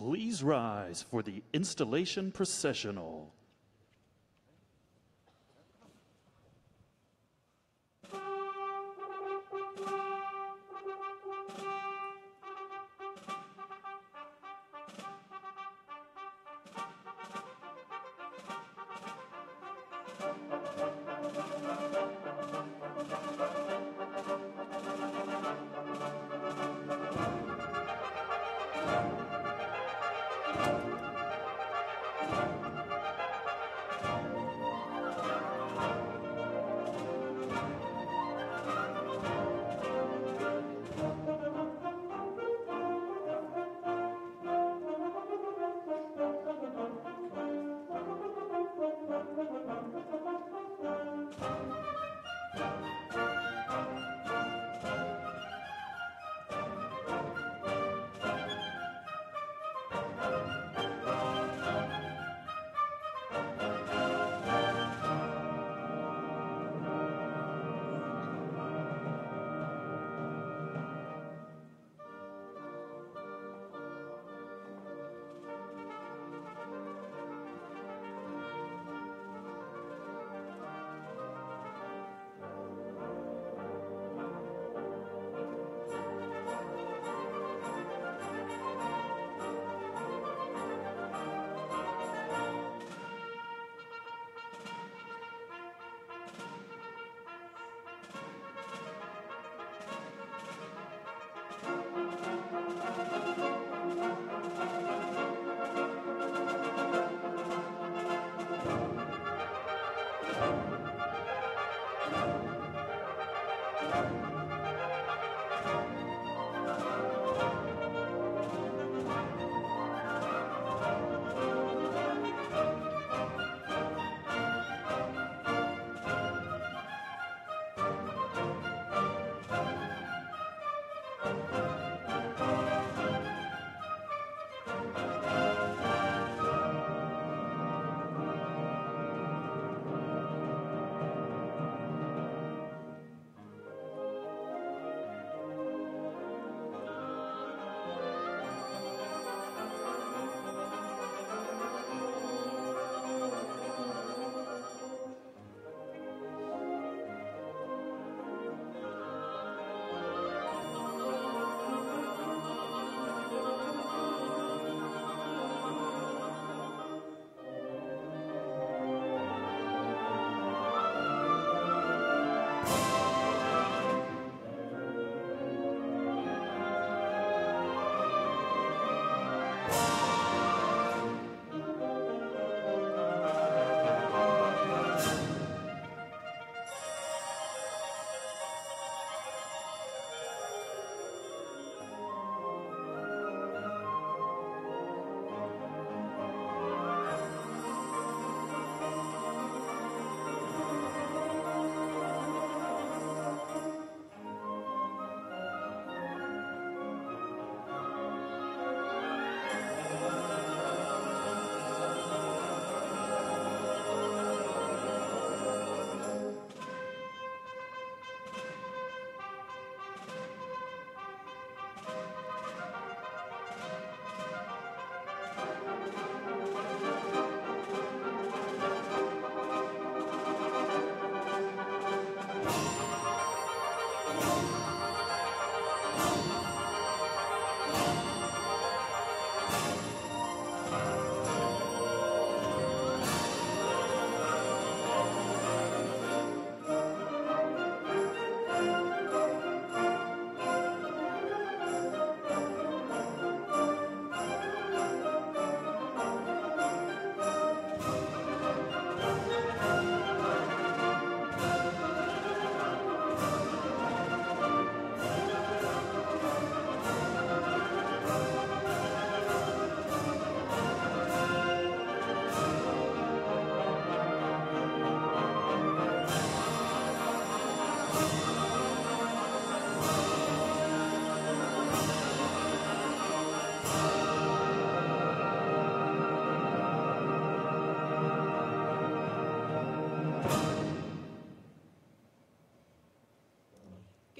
please rise for the installation processional.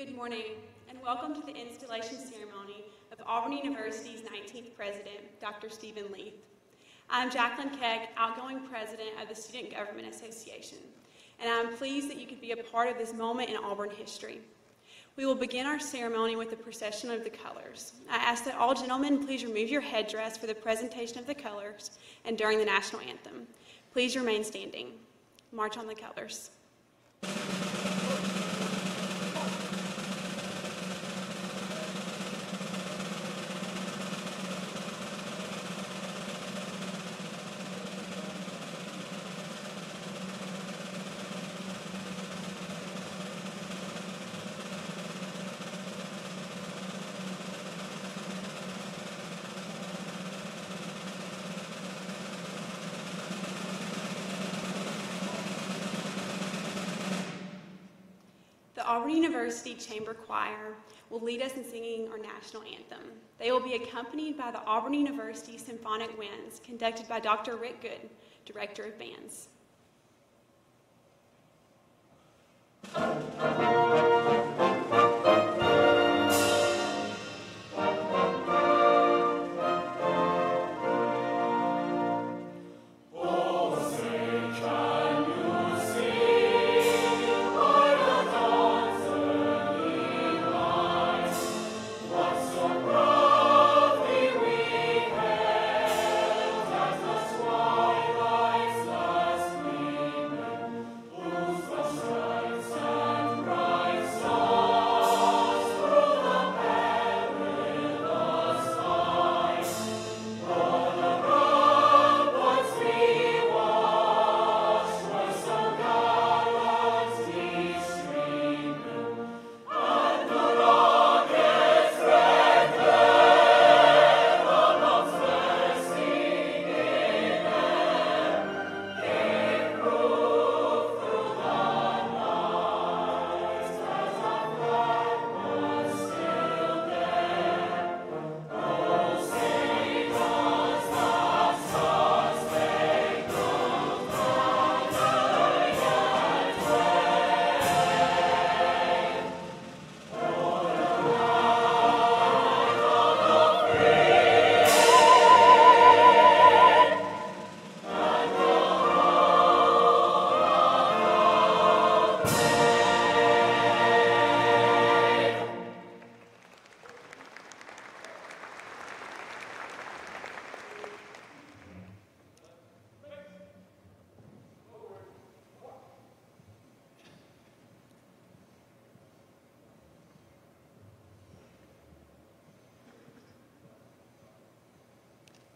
Good morning, and welcome to the installation ceremony of with Auburn University's 19th president, Dr. Stephen Leath. I'm Jacqueline Keck, outgoing president of the Student Government Association, and I'm pleased that you could be a part of this moment in Auburn history. We will begin our ceremony with the procession of the colors. I ask that all gentlemen please remove your headdress for the presentation of the colors and during the national anthem. Please remain standing. March on the colors. The Auburn University Chamber Choir will lead us in singing our national anthem. They will be accompanied by the Auburn University Symphonic Winds, conducted by Dr. Rick Good, Director of Bands.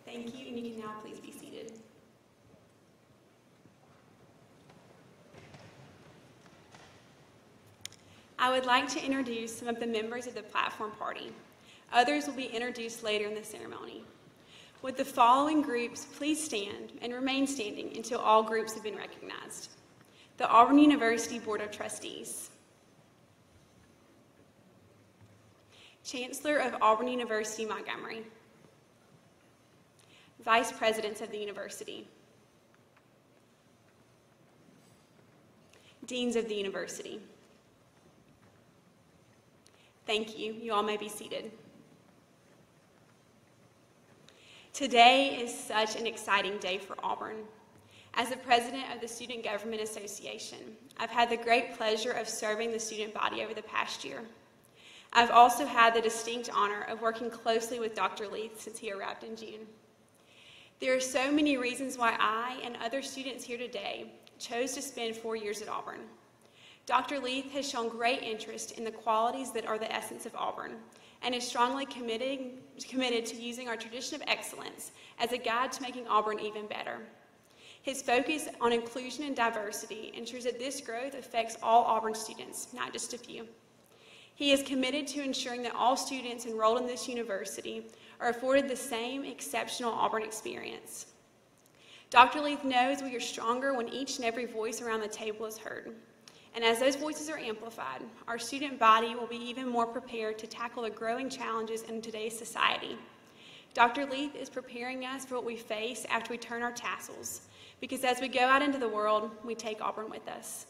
Thank you, and you can now please be seated. I would like to introduce some of the members of the platform party. Others will be introduced later in the ceremony. Would the following groups please stand and remain standing until all groups have been recognized? The Auburn University Board of Trustees, Chancellor of Auburn University Montgomery, Vice Presidents of the University, Deans of the University. Thank you. You all may be seated. Today is such an exciting day for Auburn. As the president of the Student Government Association, I've had the great pleasure of serving the student body over the past year. I've also had the distinct honor of working closely with Dr. Leath since he arrived in June. There are so many reasons why I and other students here today chose to spend 4 years at Auburn. Dr. Leath has shown great interest in the qualities that are the essence of Auburn and is strongly committed to using our tradition of excellence as a guide to making Auburn even better. His focus on inclusion and diversity ensures that this growth affects all Auburn students, not just a few. He is committed to ensuring that all students enrolled in this university are afforded the same exceptional Auburn experience. Dr. Leath knows we are stronger when each and every voice around the table is heard. And as those voices are amplified, our student body will be even more prepared to tackle the growing challenges in today's society. Dr. Leath is preparing us for what we face after we turn our tassels, because as we go out into the world, we take Auburn with us.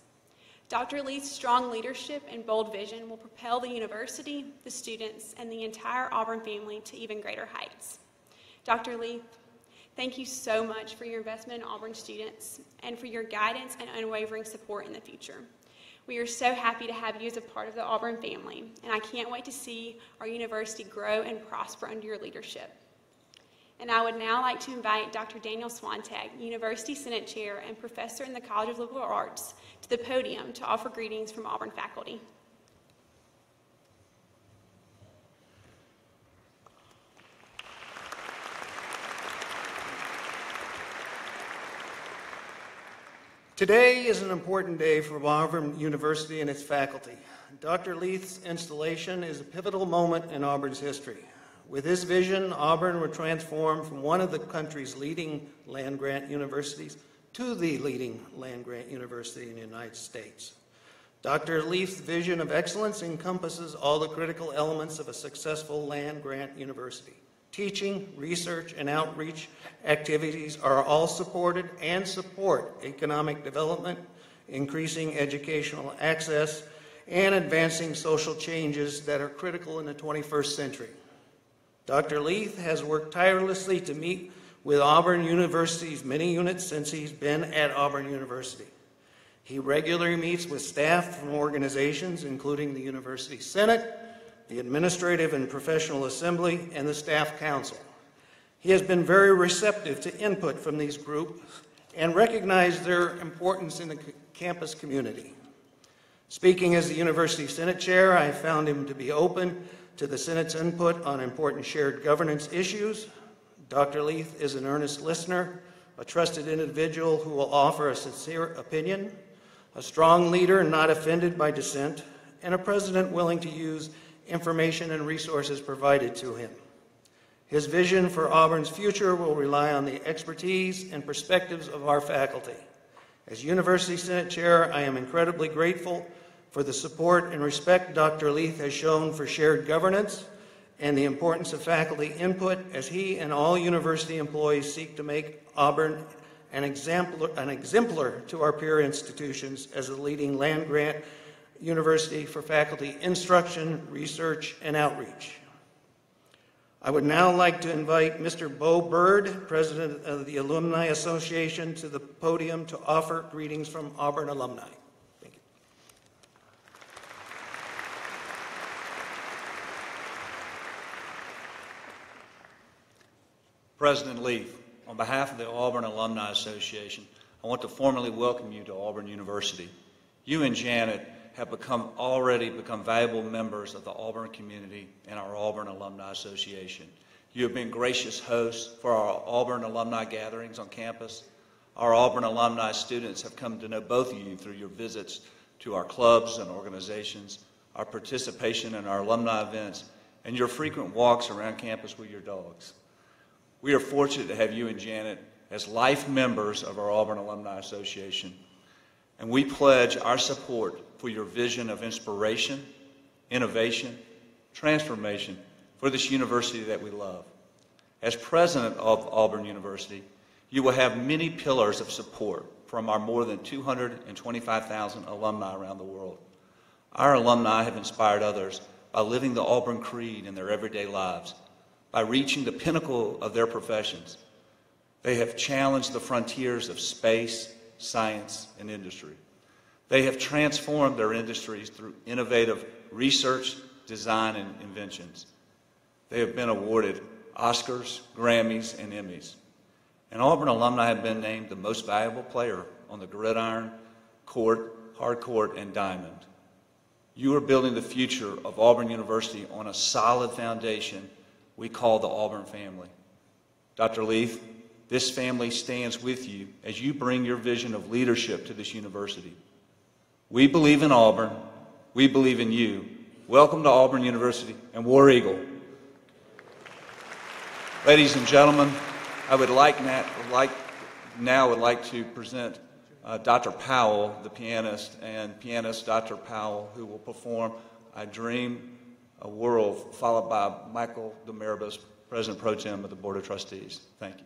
Dr. Leath's strong leadership and bold vision will propel the university, the students, and the entire Auburn family to even greater heights. Dr. Leath, thank you so much for your investment in Auburn students and for your guidance and unwavering support in the future. We are so happy to have you as a part of the Auburn family, and I can't wait to see our university grow and prosper under your leadership. And I would now like to invite Dr. Daniel Swantag, University Senate Chair and Professor in the College of Liberal Arts, to the podium to offer greetings from Auburn faculty. Today is an important day for Auburn University and its faculty. Dr. Leath's installation is a pivotal moment in Auburn's history. With his vision, Auburn would transform from one of the country's leading land-grant universities to the leading land-grant university in the United States. Dr. Leath's vision of excellence encompasses all the critical elements of a successful land-grant university. Teaching, research, and outreach activities are all supported and support economic development, increasing educational access, and advancing social changes that are critical in the 21st century. Dr. Leath has worked tirelessly to meet with Auburn University's many units since he's been at Auburn University. He regularly meets with staff from organizations including the University Senate, the Administrative and Professional Assembly, and the Staff Council. He has been very receptive to input from these groups and recognized their importance in the campus community. Speaking as the University Senate Chair, I found him to be open to the Senate's input on important shared governance issues. Dr. Leath is an earnest listener, a trusted individual who will offer a sincere opinion, a strong leader not offended by dissent, and a president willing to use information and resources provided to him. His vision for Auburn's future will rely on the expertise and perspectives of our faculty. As University Senate Chair, I am incredibly grateful for the support and respect Dr. Leath has shown for shared governance and the importance of faculty input as he and all university employees seek to make Auburn an exemplar to our peer institutions as a leading land-grant university for faculty instruction, research, and outreach. I would now like to invite Mr. Bo Bird, President of the Alumni Association, to the podium to offer greetings from Auburn alumni. Thank you. President Leath, on behalf of the Auburn Alumni Association, I want to formally welcome you to Auburn University. You and Janet have already become valuable members of the Auburn community and our Auburn Alumni Association. You have been gracious hosts for our Auburn alumni gatherings on campus. Our Auburn alumni students have come to know both of you through your visits to our clubs and organizations, our participation in our alumni events, and your frequent walks around campus with your dogs. We are fortunate to have you and Janet as life members of our Auburn Alumni Association, and we pledge our support for your vision of inspiration, innovation, transformation for this university that we love. As president of Auburn University, you will have many pillars of support from our more than 225,000 alumni around the world. Our alumni have inspired others by living the Auburn creed in their everyday lives, by reaching the pinnacle of their professions. They have challenged the frontiers of space, science, and industry. They have transformed their industries through innovative research, design, and inventions. They have been awarded Oscars, Grammys, and Emmys. And Auburn alumni have been named the most valuable player on the gridiron, court, hard court, and diamond. You are building the future of Auburn University on a solid foundation we call the Auburn family. Dr. Leath, this family stands with you as you bring your vision of leadership to this university. We believe in Auburn. We believe in you. Welcome to Auburn University, and War Eagle. Ladies and gentlemen, I would like to present Dr. Powell, the pianist, and pianist Dr. Powell, who will perform I Dream a World, followed by Michael DeMaribus, President Pro Tem of the Board of Trustees. Thank you.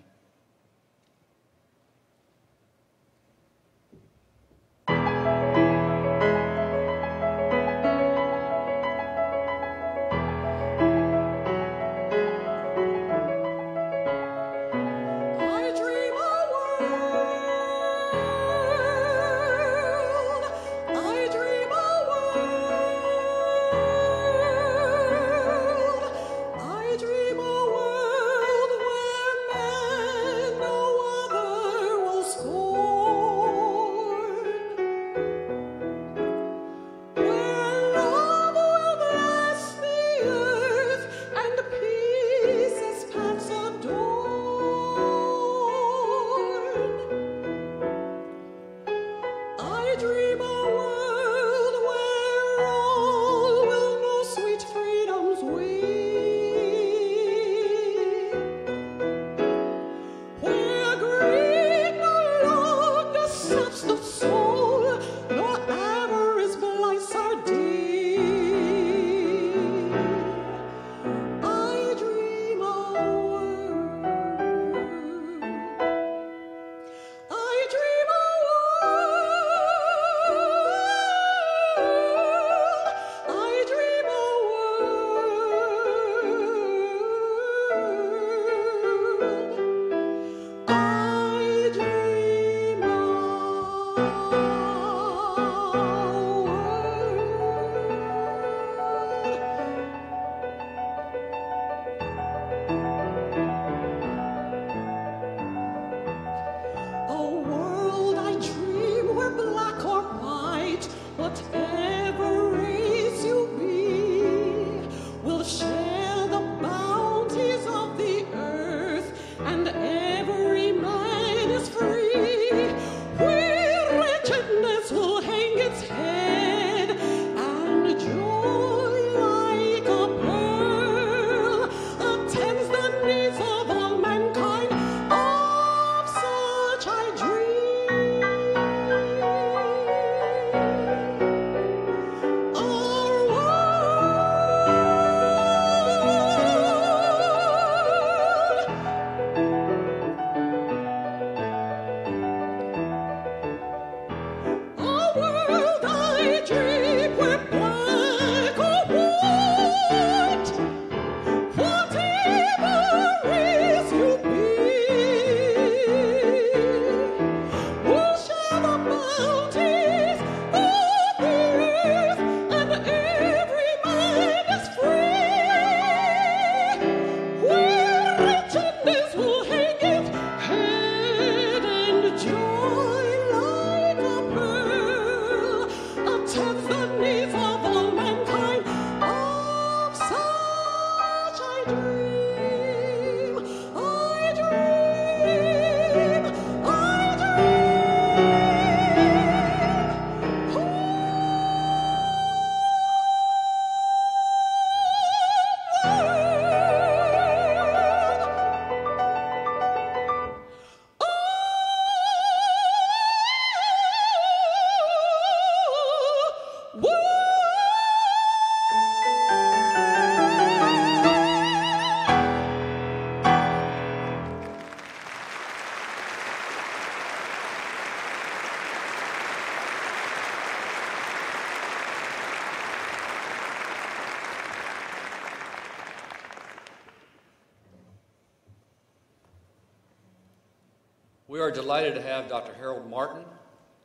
We are delighted to have Dr. Harold Martin,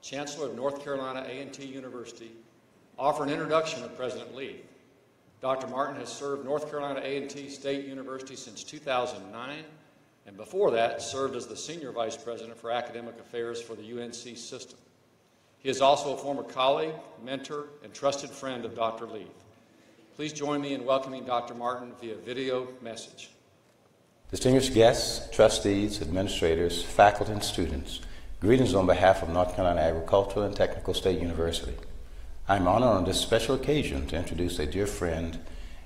Chancellor of North Carolina A&T University, offer an introduction of President Leath. Dr. Martin has served North Carolina A&T State University since 2009, and before that served as the Senior Vice President for Academic Affairs for the UNC system. He is also a former colleague, mentor, and trusted friend of Dr. Leath. Please join me in welcoming Dr. Martin via video message. Distinguished guests, trustees, administrators, faculty, and students, greetings on behalf of North Carolina Agricultural and Technical State University. I am honored on this special occasion to introduce a dear friend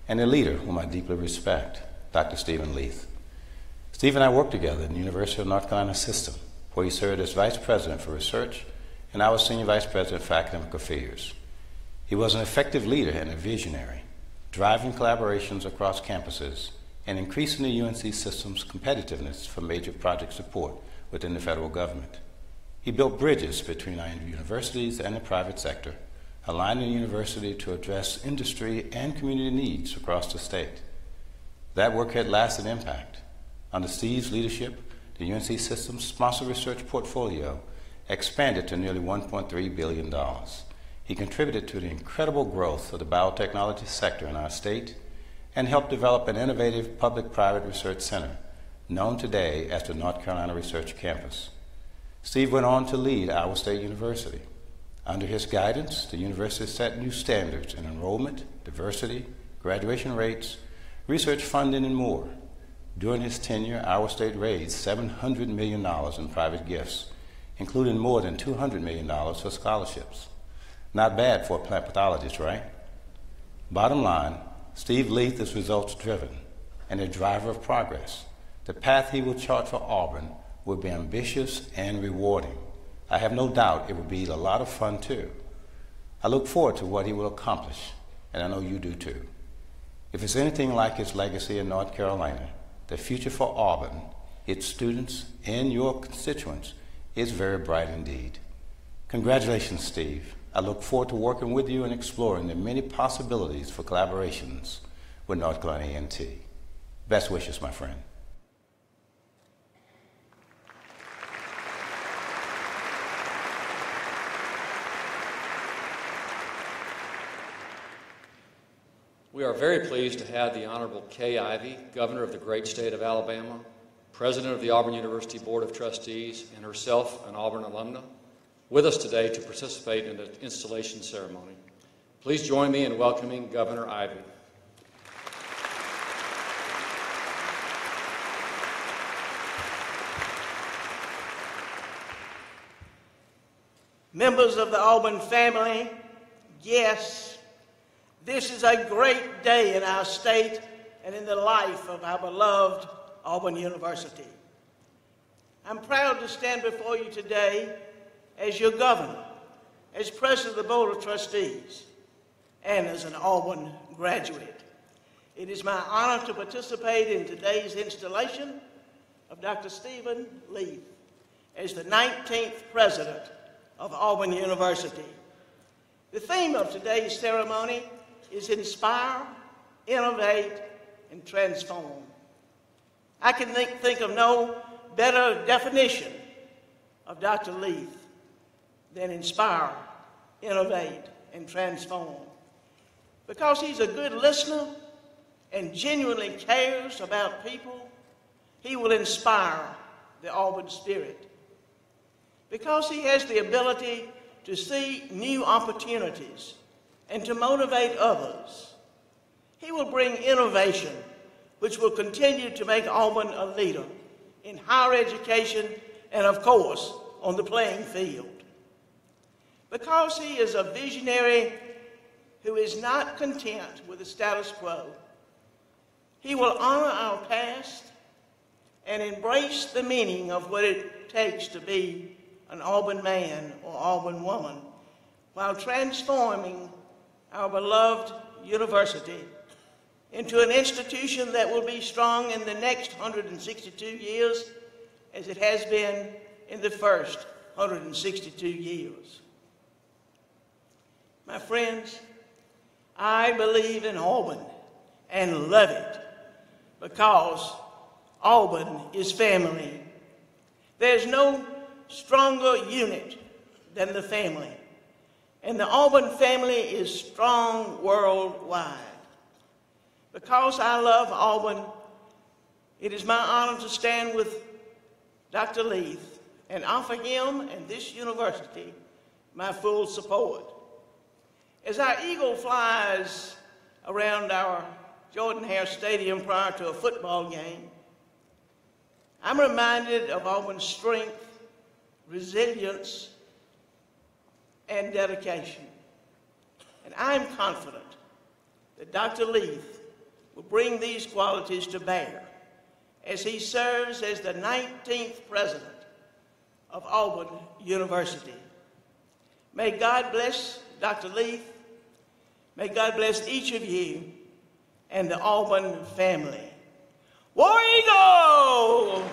and a leader whom I deeply respect, Dr. Stephen Leath. Steve and I worked together in the University of North Carolina system, where he served as Vice President for Research, and I was Senior Vice President for Academic Affairs. He was an effective leader and a visionary, driving collaborations across campuses and increasing the UNC system's competitiveness for major project support within the federal government. He built bridges between our universities and the private sector, aligning the university to address industry and community needs across the state. That work had lasting impact. Under Steve's leadership, the UNC system's sponsored research portfolio expanded to nearly $1.3 billion. He contributed to the incredible growth of the biotechnology sector in our state and helped develop an innovative public-private research center known today as the North Carolina Research Campus. Steve went on to lead Iowa State University. Under his guidance, the university set new standards in enrollment, diversity, graduation rates, research funding, and more. During his tenure, Iowa State raised $700 million in private gifts, including more than $200 million for scholarships. Not bad for a plant pathologist, right? Bottom line, Steve Leath is results-driven and a driver of progress. The path he will chart for Auburn will be ambitious and rewarding. I have no doubt it will be a lot of fun, too. I look forward to what he will accomplish, and I know you do, too. If it's anything like his legacy in North Carolina, the future for Auburn, its students, and your constituents is very bright indeed. Congratulations, Steve. I look forward to working with you and exploring the many possibilities for collaborations with North Carolina A&T. Best wishes, my friend. We are very pleased to have the Honorable Kay Ivey, Governor of the great state of Alabama, President of the Auburn University Board of Trustees, and herself an Auburn alumna, with us today to participate in the installation ceremony. Please join me in welcoming Governor Ivey. Members of the Auburn family, guests, this is a great day in our state and in the life of our beloved Auburn University. I'm proud to stand before you today as your governor, as president of the Board of Trustees, and as an Auburn graduate. It is my honor to participate in today's installation of Dr. Stephen Leath as the 19th president of Auburn University. The theme of today's ceremony is inspire, innovate, and transform. I can think of no better definition of Dr. Leath than inspire, innovate, and transform. Because he's a good listener and genuinely cares about people, he will inspire the Auburn spirit. Because he has the ability to see new opportunities and to motivate others, he will bring innovation which will continue to make Auburn a leader in higher education and, of course, on the playing field. Because he is a visionary who is not content with the status quo, he will honor our past and embrace the meaning of what it takes to be an Auburn man or Auburn woman while transforming our beloved university into an institution that will be strong in the next 162 years as it has been in the first 162 years. My friends, I believe in Auburn and love it because Auburn is family. There's no stronger unit than the family. And the Auburn family is strong worldwide. Because I love Auburn, it is my honor to stand with Dr. Leath and offer him and this university my full support. As our eagle flies around our Jordan-Hare Stadium prior to a football game, I'm reminded of Auburn's strength, resilience, and dedication. And I'm confident that Dr. Leath will bring these qualities to bear as he serves as the 19th president of Auburn University. May God bless Dr. Leath. May God bless each of you and the Auburn family. War Eagle!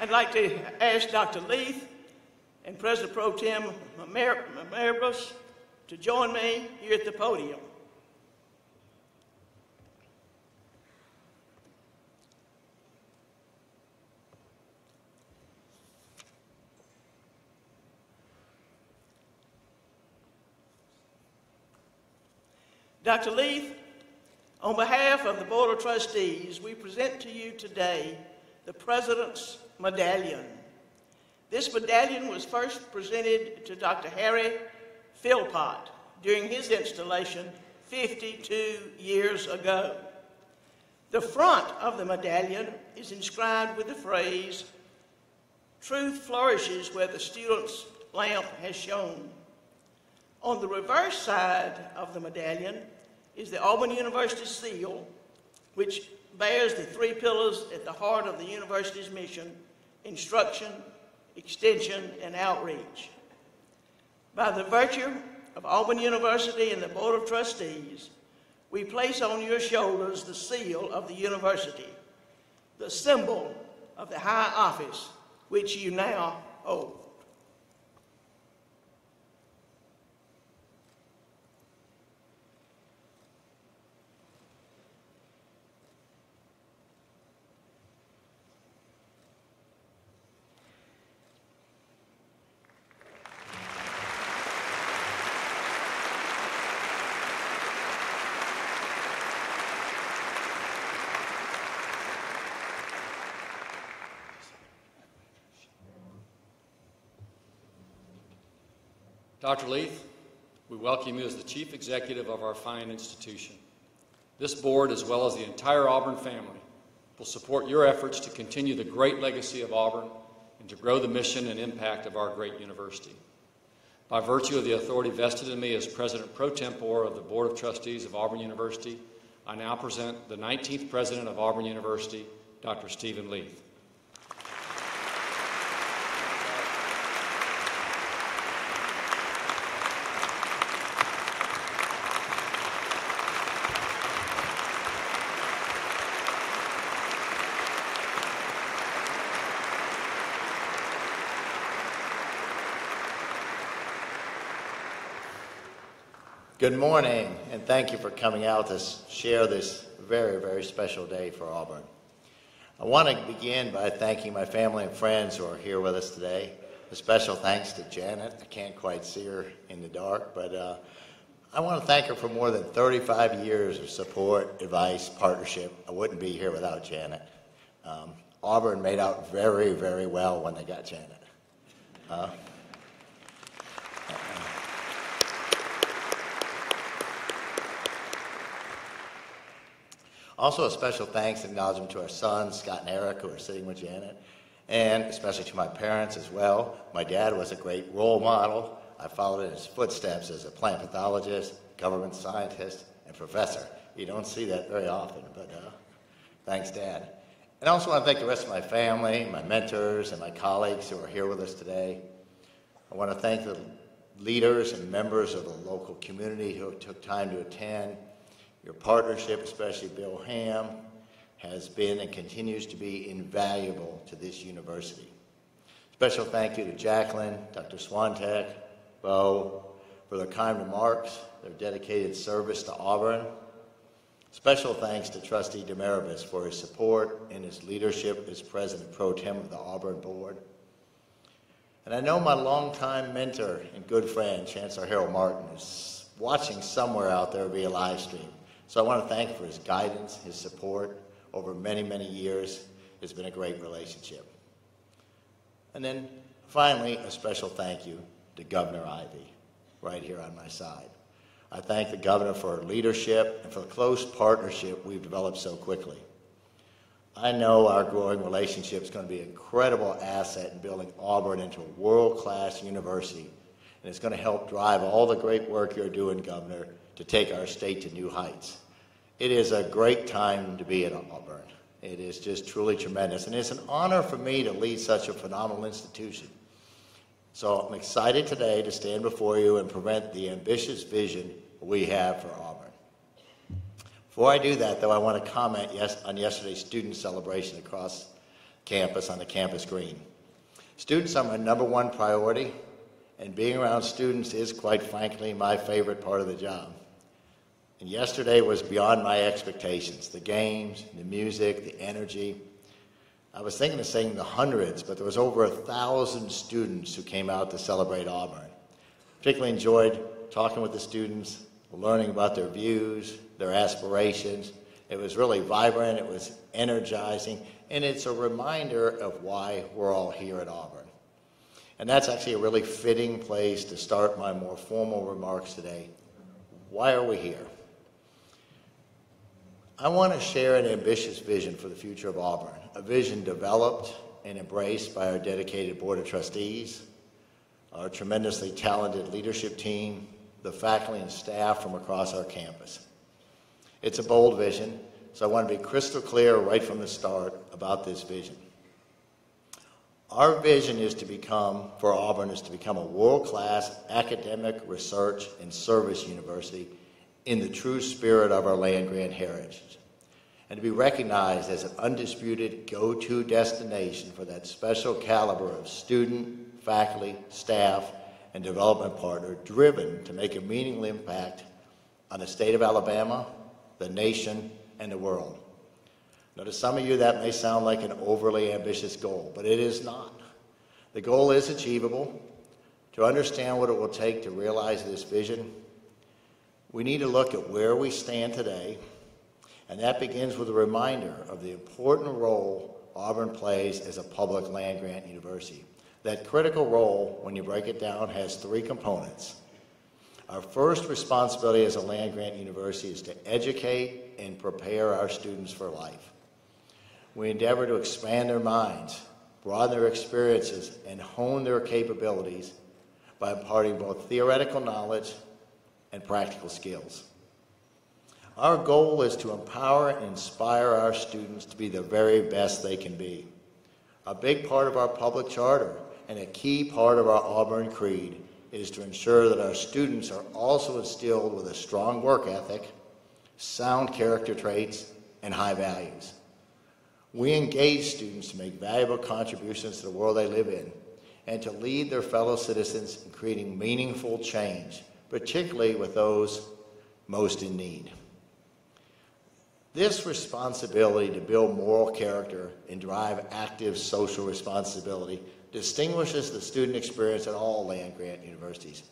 I'd like to ask Dr. Leath and President Pro Tem Maribus to join me here at the podium. Dr. Leath, on behalf of the Board of Trustees, we present to you today the President's Medallion. This medallion was first presented to Dr. Harry Philpott during his installation 52 years ago. The front of the medallion is inscribed with the phrase, "Truth flourishes where the student's lamp has shone." On the reverse side of the medallion is the Auburn University seal, which bears the three pillars at the heart of the university's mission: instruction, extension, and outreach. By the virtue of Auburn University and the Board of Trustees, we place on your shoulders the seal of the university, the symbol of the high office which you now hold. Dr. Leath, we welcome you as the Chief Executive of our fine institution. This board, as well as the entire Auburn family, will support your efforts to continue the great legacy of Auburn and to grow the mission and impact of our great university. By virtue of the authority vested in me as President Pro Tempore of the Board of Trustees of Auburn University, I now present the 19th President of Auburn University, Dr. Stephen Leath. Good morning, and thank you for coming out to share this very, very special day for Auburn. I want to begin by thanking my family and friends who are here with us today. A special thanks to Janet. I can't quite see her in the dark, but I want to thank her for more than 35 years of support, advice, partnership. I wouldn't be here without Janet. Auburn made out very, very well when they got Janet. Also, a special thanks and acknowledgement to our sons, Scott and Eric, who are sitting with Janet, and especially to my parents as well. My dad was a great role model. I followed in his footsteps as a plant pathologist, government scientist, and professor. You don't see that very often, but thanks, Dad. And I also want to thank the rest of my family, my mentors, and my colleagues who are here with us today. I want to thank the leaders and members of the local community who took time to attend. Your partnership, especially Bill Ham, has been and continues to be invaluable to this university. Special thank you to Jacqueline, Dr. Swantek, Bo, for their kind remarks, their dedicated service to Auburn. Special thanks to Trustee Demeribus for his support and his leadership as President Pro Tem of the Auburn Board. And I know my longtime mentor and good friend, Chancellor Harold Martin, is watching somewhere out there via live stream. So I want to thank him for his guidance, his support over many, many years. It's been a great relationship. And then finally, a special thank you to Governor Ivey, right here on my side. I thank the governor for her leadership and for the close partnership we've developed so quickly. I know our growing relationship is going to be an incredible asset in building Auburn into a world-class university, and it's going to help drive all the great work you're doing, Governor, to take our state to new heights. It is a great time to be at Auburn. It is just truly tremendous, and it's an honor for me to lead such a phenomenal institution. So I'm excited today to stand before you and present the ambitious vision we have for Auburn. Before I do that, though, I want to comment on yesterday's student celebration across campus on the campus green. Students are my #1 priority, and being around students is, quite frankly, my favorite part of the job. And yesterday was beyond my expectations. The games, the music, the energy. I was thinking of saying the hundreds, but there was over 1,000 students who came out to celebrate Auburn. Particularly enjoyed talking with the students, learning about their views, their aspirations. It was really vibrant, it was energizing, and it's a reminder of why we're all here at Auburn. And that's actually a really fitting place to start my more formal remarks today. Why are we here? I want to share an ambitious vision for the future of Auburn, a vision developed and embraced by our dedicated Board of Trustees, our tremendously talented leadership team, the faculty and staff from across our campus. It's a bold vision, so I want to be crystal clear right from the start about this vision. Our vision is to become, for Auburn, is to become a world-class academic, research, and service university in the true spirit of our land-grant heritage, and to be recognized as an undisputed go-to destination for that special caliber of student, faculty, staff, and development partner driven to make a meaningful impact on the state of Alabama, the nation, and the world. Now, to some of you, that may sound like an overly ambitious goal, but it is not. The goal is achievable. To understand what it will take to realize this vision, we need to look at where we stand today, and that begins with a reminder of the important role Auburn plays as a public land-grant university. That critical role, when you break it down, has 3 components. Our first responsibility as a land-grant university is to educate and prepare our students for life. We endeavor to expand their minds, broaden their experiences, and hone their capabilities by imparting both theoretical knowledge and practical skills. Our goal is to empower and inspire our students to be the very best they can be. A big part of our public charter and a key part of our Auburn Creed is to ensure that our students are also instilled with a strong work ethic, sound character traits, and high values. We engage students to make valuable contributions to the world they live in and to lead their fellow citizens in creating meaningful change, particularly with those most in need. This responsibility to build moral character and drive active social responsibility distinguishes the student experience at all land-grant universities,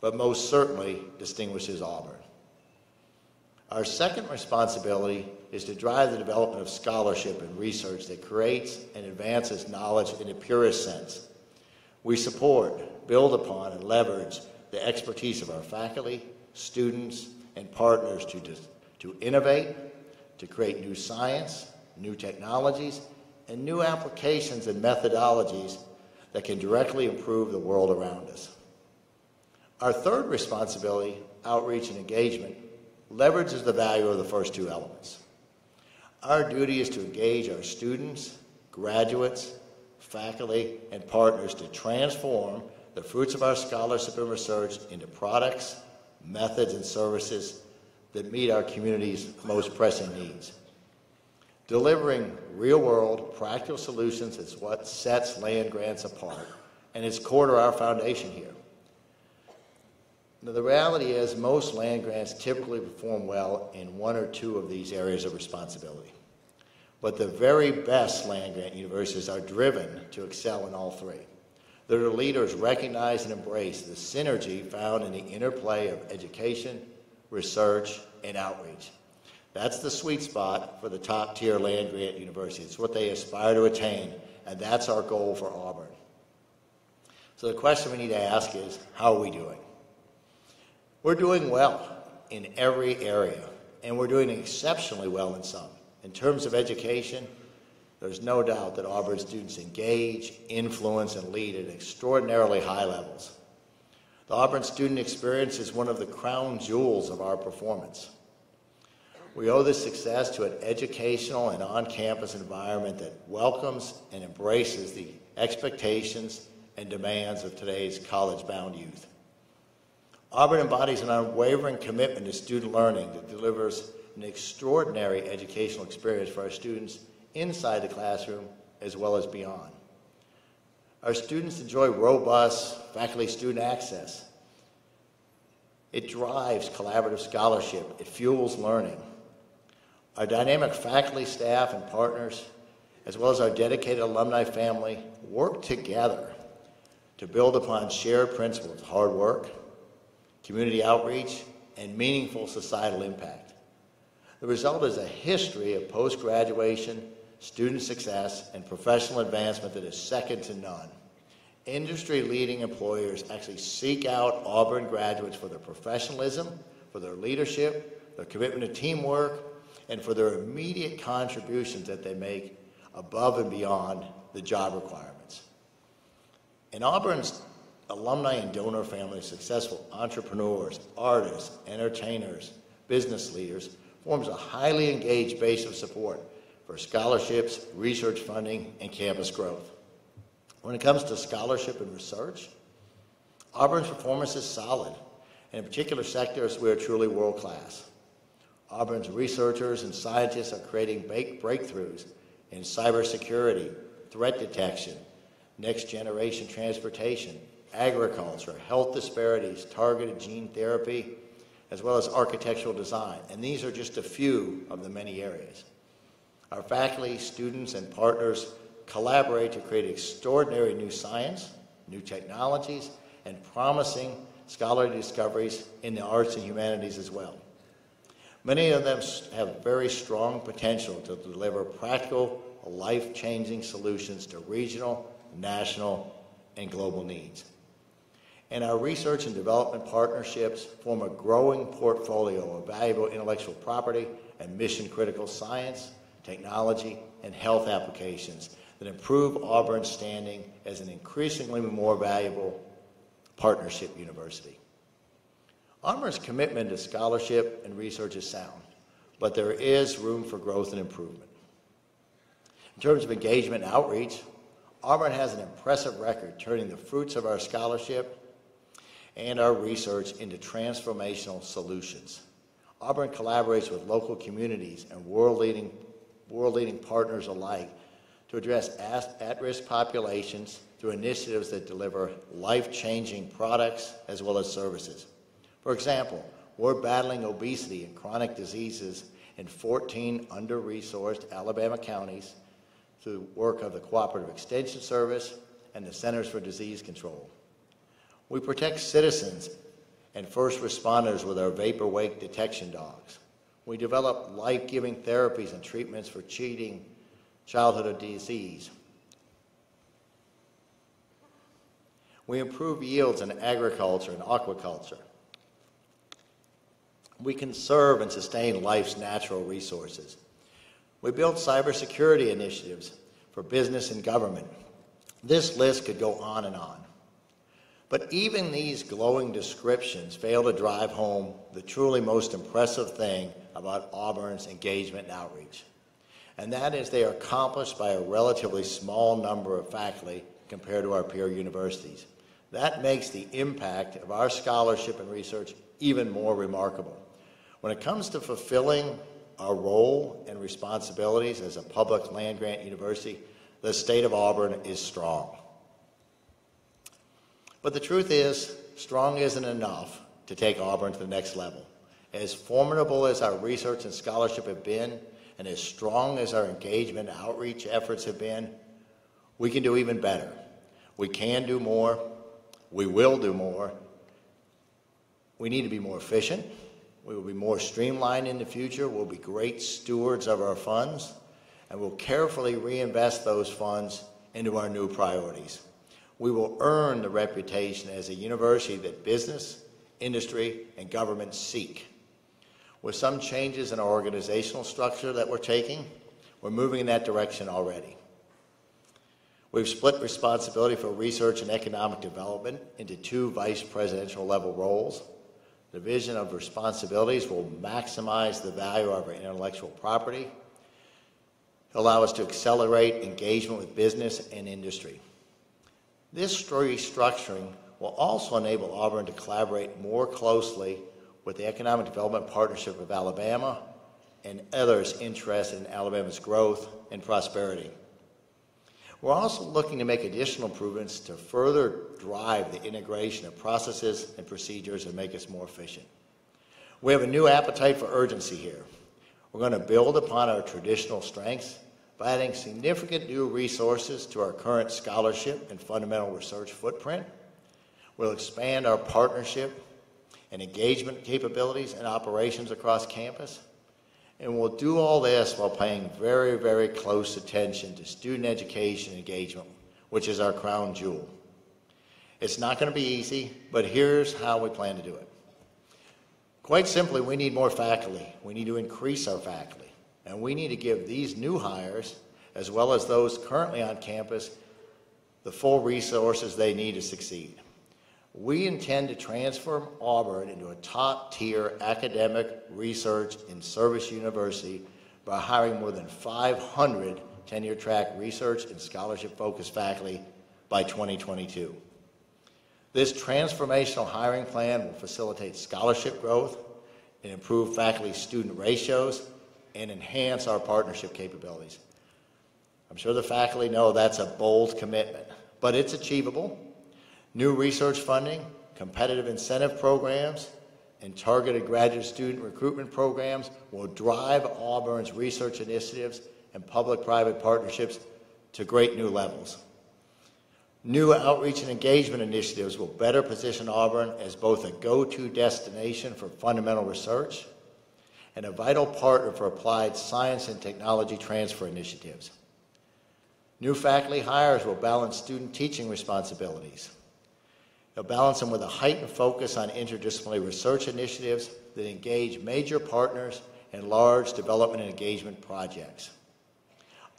but most certainly distinguishes Auburn. Our second responsibility is to drive the development of scholarship and research that creates and advances knowledge in the purest sense. We support, build upon, and leverage the expertise of our faculty, students, and partners to innovate, to create new science, new technologies, and new applications and methodologies that can directly improve the world around us. Our third responsibility, outreach and engagement, leverages the value of the first 2 elements. Our duty is to engage our students, graduates, faculty, and partners to transform the fruits of our scholarship and research into products, methods, and services that meet our community's most pressing needs. Delivering real-world, practical solutions is what sets land grants apart, and is core to our foundation here. Now, the reality is most land grants typically perform well in one or two of these areas of responsibility. But the very best land grant universities are driven to excel in all three. Their leaders recognize and embrace the synergy found in the interplay of education, research, and outreach. That's the sweet spot for the top-tier land grant universities. It's what they aspire to attain, and that's our goal for Auburn. So the question we need to ask is, how are we doing? We're doing well in every area, and we're doing exceptionally well in some. In terms of education, there's no doubt that Auburn students engage, influence, and lead at extraordinarily high levels. The Auburn student experience is one of the crown jewels of our performance. We owe this success to an educational and on-campus environment that welcomes and embraces the expectations and demands of today's college-bound youth. Auburn embodies an unwavering commitment to student learning that delivers an extraordinary educational experience for our students inside the classroom as well as beyond. Our students enjoy robust faculty-student access. It drives collaborative scholarship. It fuels learning. Our dynamic faculty, staff, and partners, as well as our dedicated alumni family, work together to build upon shared principles of hard work, community outreach, and meaningful societal impact. The result is a history of post-graduation, student success, and professional advancement that is second to none. Industry-leading employers actually seek out Auburn graduates for their professionalism, for their leadership, their commitment to teamwork, and for their immediate contributions that they make above and beyond the job requirements. And Auburn's alumni and donor family of successful entrepreneurs, artists, entertainers, business leaders forms a highly engaged base of support for scholarships, research funding, and campus growth. When it comes to scholarship and research, Auburn's performance is solid, and in particular sectors we are truly world-class. Auburn's researchers and scientists are creating breakthroughs in cybersecurity, threat detection, next-generation transportation, agriculture, health disparities, targeted gene therapy, as well as architectural design. And these are just a few of the many areas. Our faculty, students, and partners collaborate to create extraordinary new science, new technologies, and promising scholarly discoveries in the arts and humanities as well. Many of them have very strong potential to deliver practical, life-changing solutions to regional, national, and global needs. And our research and development partnerships form a growing portfolio of valuable intellectual property and mission-critical science, technology, and health applications that improve Auburn's standing as an increasingly more valuable partnership university. Auburn's commitment to scholarship and research is sound, but there is room for growth and improvement. In terms of engagement and outreach, Auburn has an impressive record turning the fruits of our scholarship and our research into transformational solutions. Auburn collaborates with local communities and world-leading partners alike to address at-risk populations through initiatives that deliver life-changing products as well as services. For example, we're battling obesity and chronic diseases in 14 under-resourced Alabama counties through work of the Cooperative Extension Service and the Centers for Disease Control. We protect citizens and first responders with our vapor wake detection dogs. We develop life-giving therapies and treatments for treating childhood disease. We improve yields in agriculture and aquaculture. We conserve and sustain life's natural resources. We build cybersecurity initiatives for business and government. This list could go on and on. But even these glowing descriptions fail to drive home the truly most impressive thing about Auburn's engagement and outreach. And that is they are accomplished by a relatively small number of faculty compared to our peer universities. That makes the impact of our scholarship and research even more remarkable. When it comes to fulfilling our role and responsibilities as a public land-grant university, the state of Auburn is strong. But the truth is, strong isn't enough to take Auburn to the next level. As formidable as our research and scholarship have been, and as strong as our engagement and outreach efforts have been, we can do even better. We can do more. We will do more. We need to be more efficient. We will be more streamlined in the future. We'll be great stewards of our funds, and we'll carefully reinvest those funds into our new priorities. We will earn the reputation as a university that business, industry, and government seek. With some changes in our organizational structure that we're taking, we're moving in that direction already. We've split responsibility for research and economic development into 2 vice presidential level roles. The division of responsibilities will maximize the value of our intellectual property, allow us to accelerate engagement with business and industry. This restructuring will also enable Auburn to collaborate more closely with the Economic Development Partnership of Alabama and others interested in Alabama's growth and prosperity. We're also looking to make additional improvements to further drive the integration of processes and procedures and make us more efficient. We have a new appetite for urgency here. We're going to build upon our traditional strengths by adding significant new resources to our current scholarship and fundamental research footprint. We'll expand our partnership and engagement capabilities and operations across campus. And we'll do all this while paying very, very close attention to student education engagement, which is our crown jewel. It's not going to be easy, but here's how we plan to do it. Quite simply, we need more faculty. We need to increase our faculty. And we need to give these new hires, as well as those currently on campus, the full resources they need to succeed. We intend to transform Auburn into a top-tier academic, research, and service university by hiring more than 500 tenure-track research and scholarship-focused faculty by 2022. This transformational hiring plan will facilitate scholarship growth and improve faculty-student ratios and enhance our partnership capabilities. I'm sure the faculty know that's a bold commitment, but it's achievable. New research funding, competitive incentive programs, and targeted graduate student recruitment programs will drive Auburn's research initiatives and public-private partnerships to great new levels. New outreach and engagement initiatives will better position Auburn as both a go-to destination for fundamental research and a vital partner for applied science and technology transfer initiatives. New faculty hires will balance student teaching responsibilities. They'll balance them with a heightened focus on interdisciplinary research initiatives that engage major partners in large development and engagement projects.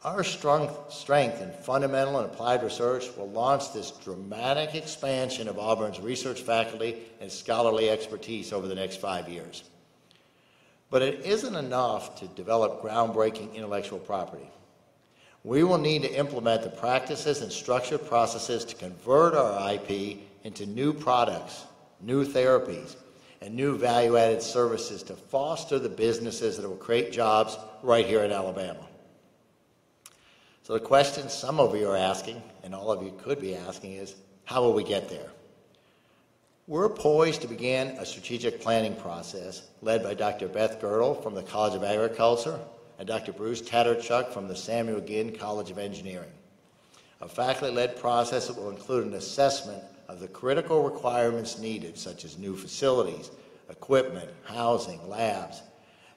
Our strength in fundamental and applied research will launch this dramatic expansion of Auburn's research faculty and scholarly expertise over the next 5 years. But it isn't enough to develop groundbreaking intellectual property. We will need to implement the practices and structured processes to convert our IP into new products, new therapies, and new value-added services to foster the businesses that will create jobs right here in Alabama. So the question some of you are asking, and all of you could be asking, is how will we get there? We're poised to begin a strategic planning process led by Dr. Beth Girdle from the College of Agriculture and Dr. Bruce Tatterchuck from the Samuel Ginn College of Engineering. A faculty-led process that will include an assessment of the critical requirements needed, such as new facilities, equipment, housing, labs,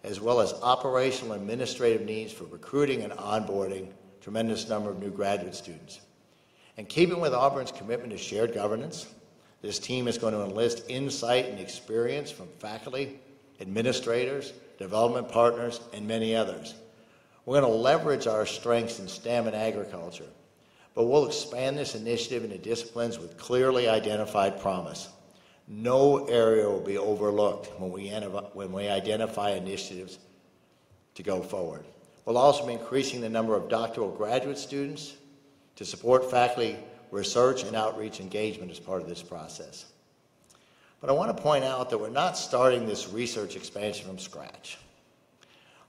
as well as operational and administrative needs for recruiting and onboarding a tremendous number of new graduate students. In keeping with Auburn's commitment to shared governance, this team is going to enlist insight and experience from faculty, administrators, development partners, and many others. We're going to leverage our strengths in STEM and agriculture, but we'll expand this initiative into disciplines with clearly identified promise. No area will be overlooked when we identify initiatives to go forward. We'll also be increasing the number of doctoral graduate students to support faculty research and outreach engagement as part of this process. But I want to point out that we're not starting this research expansion from scratch.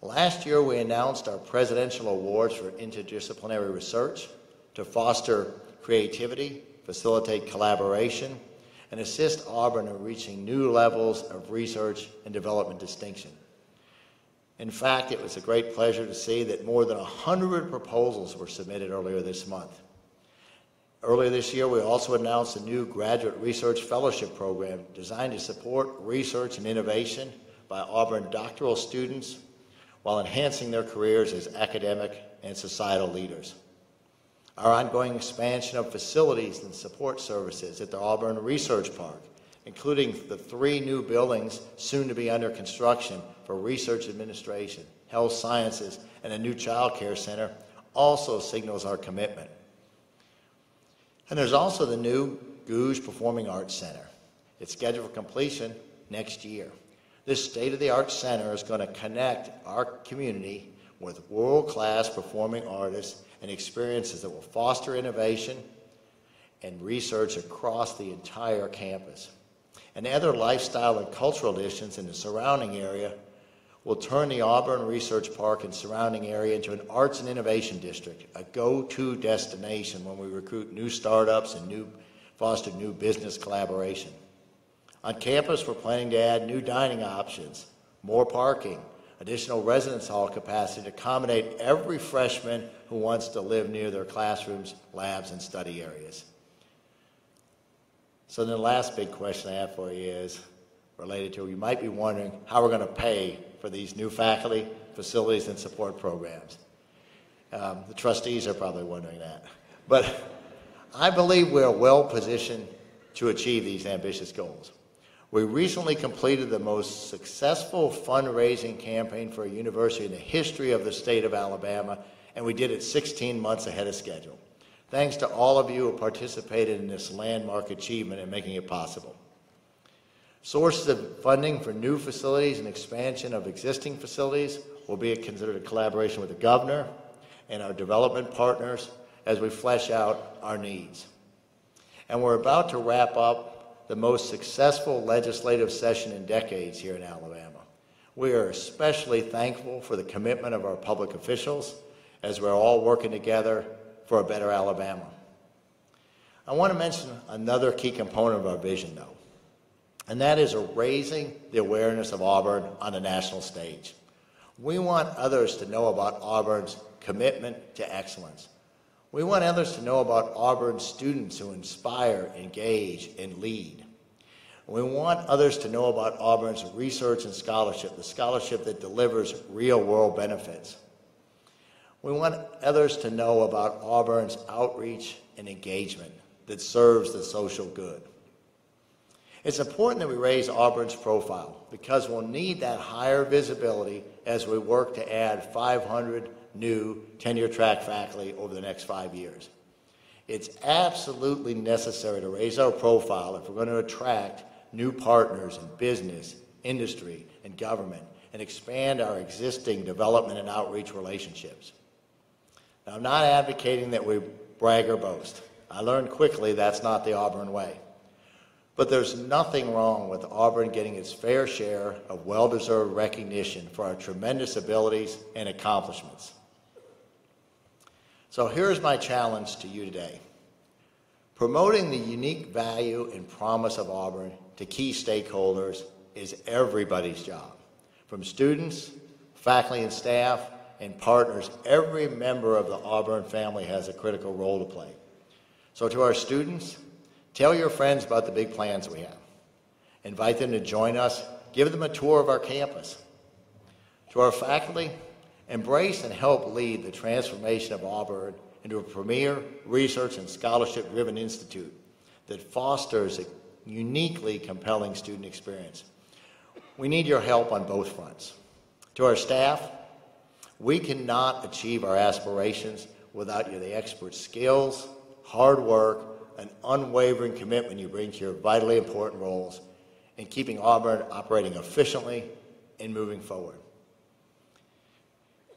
Last year, we announced our presidential awards for interdisciplinary research to foster creativity, facilitate collaboration, and assist Auburn in reaching new levels of research and development distinction. In fact, it was a great pleasure to see that more than 100 proposals were submitted earlier this month. Earlier this year, we also announced a new graduate research fellowship program designed to support research and innovation by Auburn doctoral students while enhancing their careers as academic and societal leaders. Our ongoing expansion of facilities and support services at the Auburn Research Park, including the 3 new buildings soon to be under construction for research administration, health sciences, and a new child care center, also signals our commitment. And there's also the new Gouge Performing Arts Center. It's scheduled for completion next year. This state-of-the-art center is going to connect our community with world-class performing artists and experiences that will foster innovation and research across the entire campus. And other lifestyle and cultural additions in the surrounding area will turn the Auburn Research Park and surrounding area into an arts and innovation district, a go-to destination when we recruit new startups and foster new business collaboration. On campus, we're planning to add new dining options, more parking, additional residence hall capacity to accommodate every freshman who wants to live near their classrooms, labs, and study areas. So the last big question I have for you is related to, you might be wondering how we're going to pay for these new faculty, facilities, and support programs. The trustees are probably wondering that. But I believe we're well positioned to achieve these ambitious goals. We recently completed the most successful fundraising campaign for a university in the history of the state of Alabama, and we did it 16 months ahead of schedule. Thanks to all of you who participated in this landmark achievement and making it possible. Sources of funding for new facilities and expansion of existing facilities will be considered a collaboration with the governor and our development partners as we flesh out our needs. And we're about to wrap up the most successful legislative session in decades here in Alabama. We are especially thankful for the commitment of our public officials as we're all working together for a better Alabama. I want to mention another key component of our vision, though, and that is raising the awareness of Auburn on the national stage. We want others to know about Auburn's commitment to excellence. We want others to know about Auburn students who inspire, engage, and lead. We want others to know about Auburn's research and scholarship, the scholarship that delivers real-world benefits. We want others to know about Auburn's outreach and engagement that serves the social good. It's important that we raise Auburn's profile because we'll need that higher visibility as we work to add 500 new tenure-track faculty over the next 5 years. It's absolutely necessary to raise our profile if we're going to attract new partners in business, industry, and government, and expand our existing development and outreach relationships. Now, I'm not advocating that we brag or boast. I learned quickly that's not the Auburn way. But there's nothing wrong with Auburn getting its fair share of well-deserved recognition for our tremendous abilities and accomplishments. So here's my challenge to you today. Promoting the unique value and promise of Auburn to key stakeholders is everybody's job. From students, faculty and staff, and partners, every member of the Auburn family has a critical role to play. So to our students, tell your friends about the big plans we have. Invite them to join us. Give them a tour of our campus. To our faculty, embrace and help lead the transformation of Auburn into a premier research and scholarship-driven institute that fosters a uniquely compelling student experience. We need your help on both fronts. To our staff, we cannot achieve our aspirations without the expert skills, hard work, and unwavering commitment you bring to your vitally important roles in keeping Auburn operating efficiently and moving forward.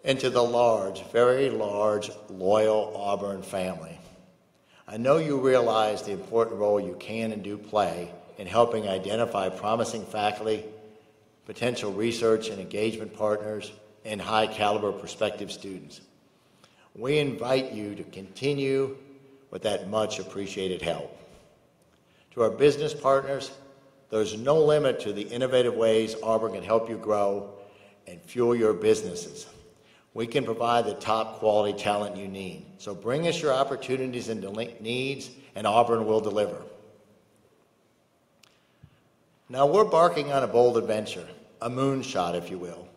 And to the large, very large, loyal Auburn family, I know you realize the important role you can and do play in helping identify promising faculty, potential research and engagement partners, and high-caliber prospective students. We invite you to continue with that much-appreciated help. To our business partners, there's no limit to the innovative ways Auburn can help you grow and fuel your businesses. We can provide the top quality talent you need. So bring us your opportunities and needs, and Auburn will deliver. Now we're embarking on a bold adventure, a moonshot, if you will.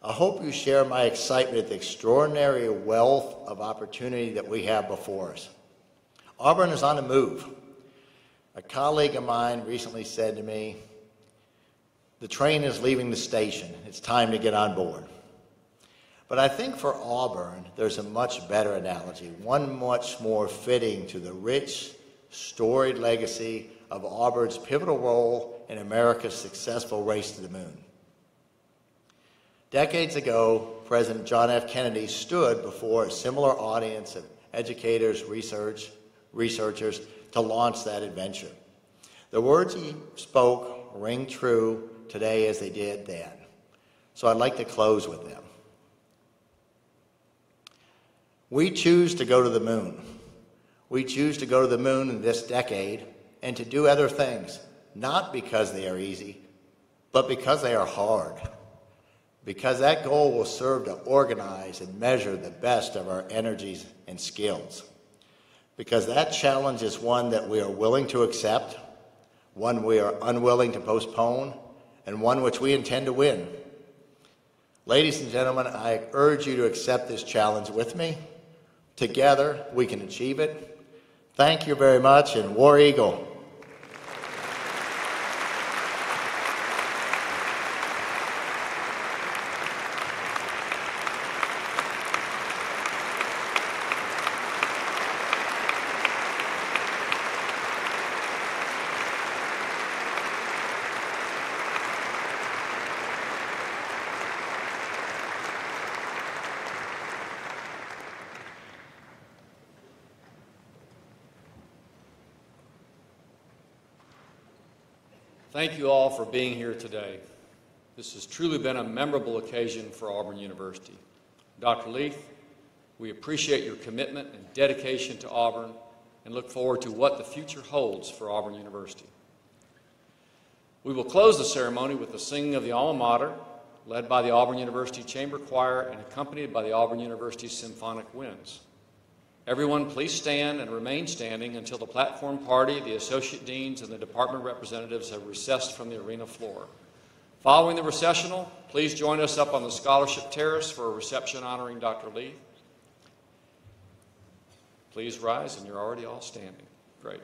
I hope you share my excitement at the extraordinary wealth of opportunity that we have before us. Auburn is on the move. A colleague of mine recently said to me, "The train is leaving the station. It's time to get on board." But I think for Auburn, there's a much better analogy, one much more fitting to the rich, storied legacy of Auburn's pivotal role in America's successful race to the moon. Decades ago, President John F. Kennedy stood before a similar audience of educators, researchers to launch that adventure. The words he spoke ring true today as they did then. So I'd like to close with them. We choose to go to the moon. We choose to go to the moon in this decade and to do other things, not because they are easy, but because they are hard. Because that goal will serve to organize and measure the best of our energies and skills. Because that challenge is one that we are willing to accept, one we are unwilling to postpone, and one which we intend to win. Ladies and gentlemen, I urge you to accept this challenge with me. Together, we can achieve it. Thank you very much, and War Eagle. Thank you all for being here today. This has truly been a memorable occasion for Auburn University. Dr. Leath, we appreciate your commitment and dedication to Auburn and look forward to what the future holds for Auburn University. We will close the ceremony with the singing of the alma mater, led by the Auburn University Chamber Choir and accompanied by the Auburn University Symphonic Winds. Everyone, please stand and remain standing until the platform party, the associate deans, and the department representatives have recessed from the arena floor. Following the recessional, please join us up on the scholarship terrace for a reception honoring Dr. Leath. Please rise, and you're already all standing. Great.